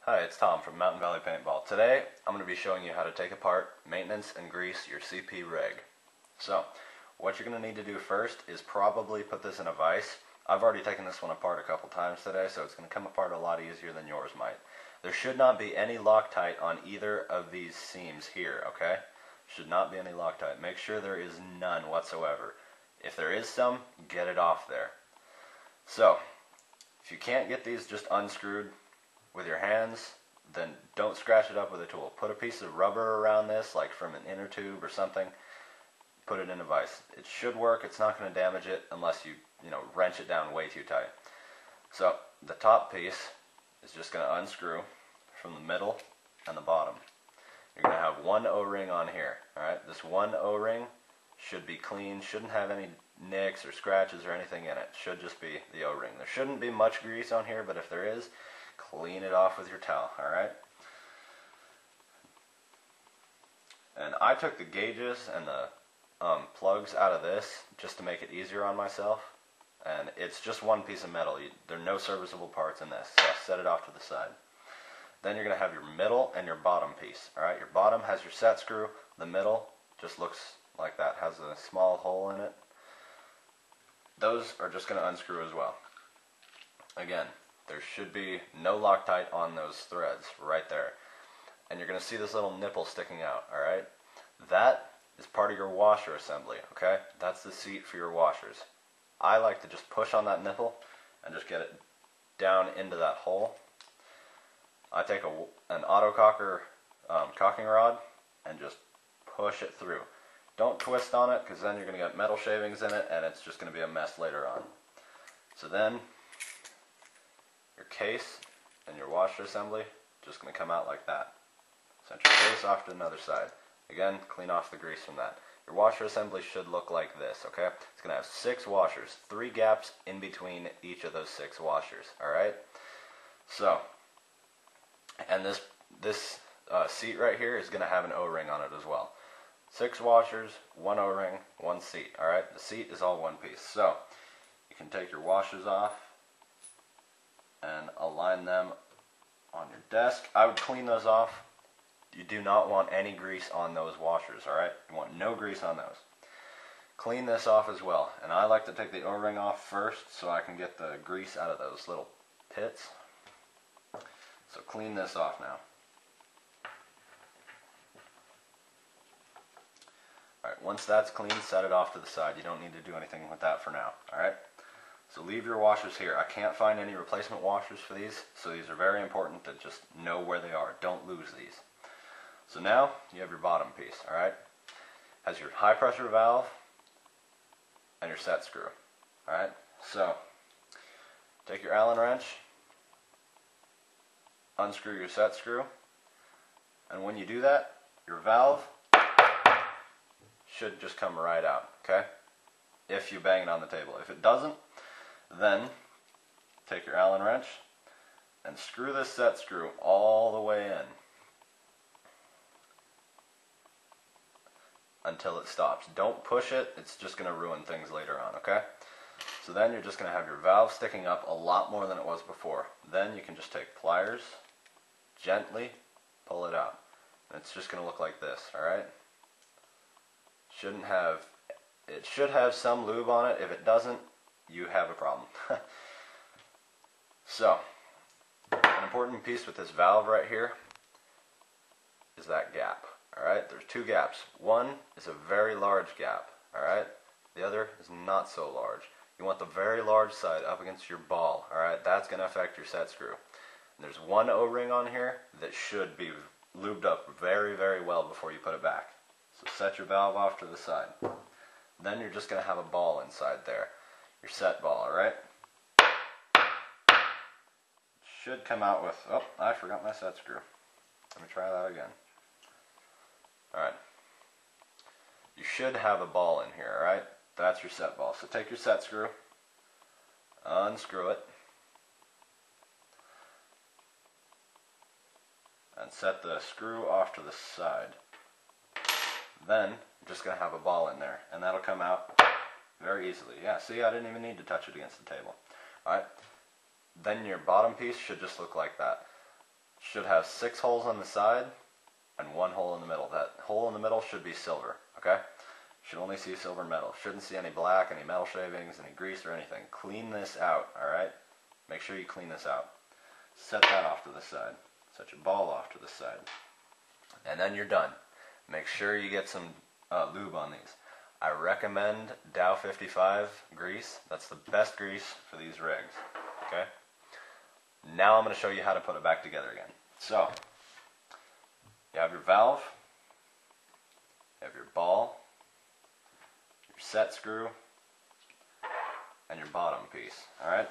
Hi, it's Tom from Mountain Valley Paintball. Today, I'm going to be showing you how to take apart, maintenance, and grease your CP rig. So, what you're going to need to do first is probably put this in a vise. I've already taken this one apart a couple times today, so it's going to come apart a lot easier than yours might. There should not be any Loctite on either of these seams here, okay? Should not be any Loctite. Make sure there is none whatsoever. If there is some, get it off there. So, if you can't get these just unscrewed with your hands, then don't scratch it up with a tool. Put a piece of rubber around this, like from an inner tube or something. Put it in a vise. It should work. It's not going to damage it unless you wrench it down way too tight. So the top piece is just going to unscrew from the middle and the bottom. You're going to have one O-ring on here. All right. This one O-ring should be clean. Shouldn't have any nicks or scratches or anything in it. Should just be the O-ring. There shouldn't be much grease on here, but if there is, clean it off with your towel, alright? And I took the gauges and the plugs out of this just to make it easier on myself. And it's just one piece of metal. There are no serviceable parts in this, so I set it off to the side. Then you're going to have your middle and your bottom piece, alright? Your bottom has your set screw. The middle just looks like that, has a small hole in it. Those are just going to unscrew as well. Again, there should be no Loctite on those threads right there. And you're going to see this little nipple sticking out, alright? That is part of your washer assembly, okay? That's the seat for your washers. I like to just push on that nipple and just get it down into that hole. I take an auto cocker caulking rod and just push it through. Don't twist on it, because then you're going to get metal shavings in it and it's just going to be a mess later on. So then your case and your washer assembly just going to come out like that. Set your case off to another side. Again, clean off the grease from that. Your washer assembly should look like this, okay? It's going to have 6 washers, 3 gaps in between each of those 6 washers, alright? So, and this seat right here is going to have an O-ring on it as well. 6 washers, 1 O-ring, 1 seat, alright? The seat is all one piece. So, you can take your washers off and align them on your desk. I would clean those off. You do not want any grease on those washers, alright? You want no grease on those. Clean this off as well. And I like to take the O-ring off first so I can get the grease out of those little pits. So clean this off now. Alright, once that's clean, set it off to the side. You don't need to do anything with that for now, alright? So leave your washers here. I can't find any replacement washers for these, so these are very important to just know where they are. Don't lose these. So now you have your bottom piece, alright? Has your high pressure valve and your set screw, alright? So take your Allen wrench, unscrew your set screw, and when you do that, your valve should just come right out, okay? If you bang it on the table. If it doesn't, then take your Allen wrench and screw this set screw all the way in until it stops. Don't push it, it's just going to ruin things later on, okay? So then you're just going to have your valve sticking up a lot more than it was before. Then you can just take pliers, gently pull it out. And it's just going to look like this, alright? It should have some lube on it. If it doesn't, you have a problem. So, an important piece with this valve right here is that gap. Alright, there's 2 gaps. One is a very large gap. Alright, the other is not so large. You want the very large side up against your ball. Alright, that's going to affect your set screw. And there's 1 O-ring on here that should be lubed up very, very well before you put it back. So set your valve off to the side. Then you're just going to have a ball inside there. Your set ball, alright? Should come out with, oh, I forgot my set screw. Let me try that again. Alright. You should have a ball in here, alright? That's your set ball. So take your set screw, unscrew it, and set the screw off to the side. Then, you're just going to have a ball in there, and that'll come out very easily. Yeah, see, I didn't even need to touch it against the table. Alright, then your bottom piece should just look like that. should have 6 holes on the side and 1 hole in the middle. That hole in the middle should be silver, okay? Should only see silver metal. Shouldn't see any black, any metal shavings, any grease or anything. Clean this out, alright? Make sure you clean this out. Set that off to the side. Set your ball off to the side. And then you're done. Make sure you get some lube on these. I recommend Dow 55 grease. That's the best grease for these rigs, okay? Now I'm going to show you how to put it back together again. So, you have your valve, you have your ball, your set screw, and your bottom piece, alright?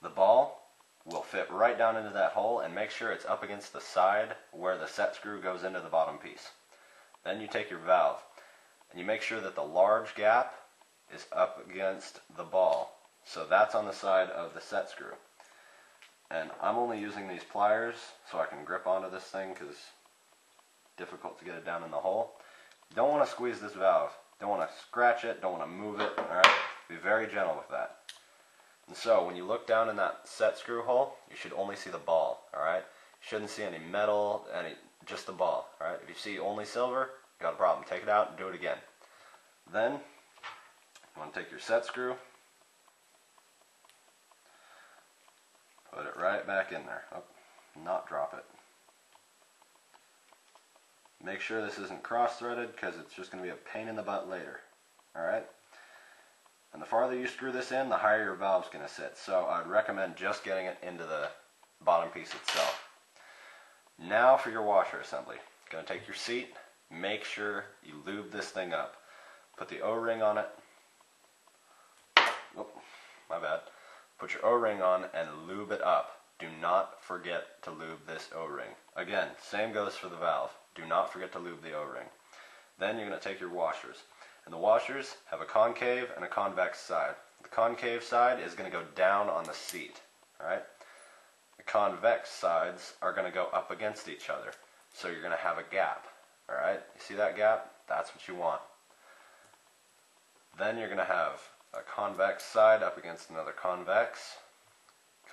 The ball will fit right down into that hole, and make sure it's up against the side where the set screw goes into the bottom piece. Then you take your valve, and you make sure that the large gap is up against the ball. So that's on the side of the set screw. And I'm only using these pliers so I can grip onto this thing because it's difficult to get it down in the hole. You don't want to squeeze this valve. Don't want to scratch it. Don't want to move it. Alright? Be very gentle with that. And so when you look down in that set screw hole, you should only see the ball. Alright? You shouldn't see any metal, just the ball. Alright? If you see only silver, you got a problem. Take it out and do it again. Then you want to take your set screw, put it right back in there. Oh, not drop it. Make sure this isn't cross-threaded because it's just going to be a pain in the butt later. Alright? And the farther you screw this in, the higher your valve's going to sit. So I'd recommend just getting it into the bottom piece itself. Now for your washer assembly. Going to take your seat. Make sure you lube this thing up. Put the O-ring on it. Oh, my bad. Put your O-ring on and lube it up. Do not forget to lube this O-ring. Again, same goes for the valve. Do not forget to lube the O-ring. Then you're going to take your washers. And the washers have a concave and a convex side. The concave side is going to go down on the seat. Alright? The convex sides are going to go up against each other. So you're going to have a gap. Alright? You see that gap? That's what you want. Then you're going to have a convex side up against another convex,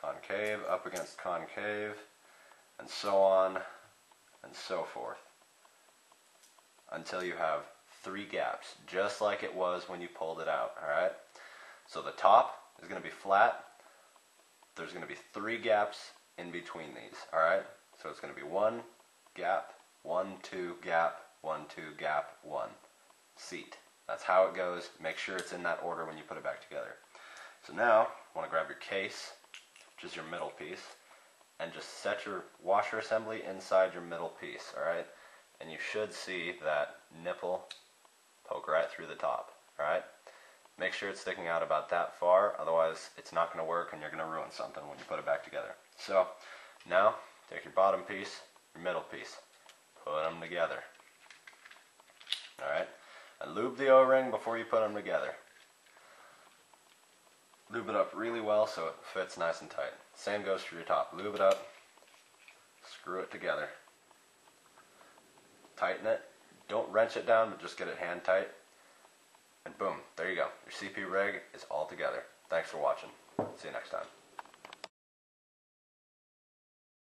concave up against concave, and so on and so forth, until you have 3 gaps, just like it was when you pulled it out, alright? So the top is going to be flat. There's going to be 3 gaps in between these, alright? So it's going to be 1 gap, 1, 2 gap, 1, 2 gap, 1 seat. That's how it goes. Make sure it's in that order when you put it back together. So now, you want to grab your case, which is your middle piece, and just set your washer assembly inside your middle piece, alright? And you should see that nipple poke right through the top, alright? Make sure it's sticking out about that far, otherwise it's not going to work and you're going to ruin something when you put it back together. So, now, take your bottom piece, your middle piece, put them together, alright? And lube the O-ring before you put them together. Lube it up really well so it fits nice and tight. Same goes for your top. Lube it up, screw it together. Tighten it. Don't wrench it down, but just get it hand tight. And boom, there you go. Your CP rig is all together. Thanks for watching. See you next time.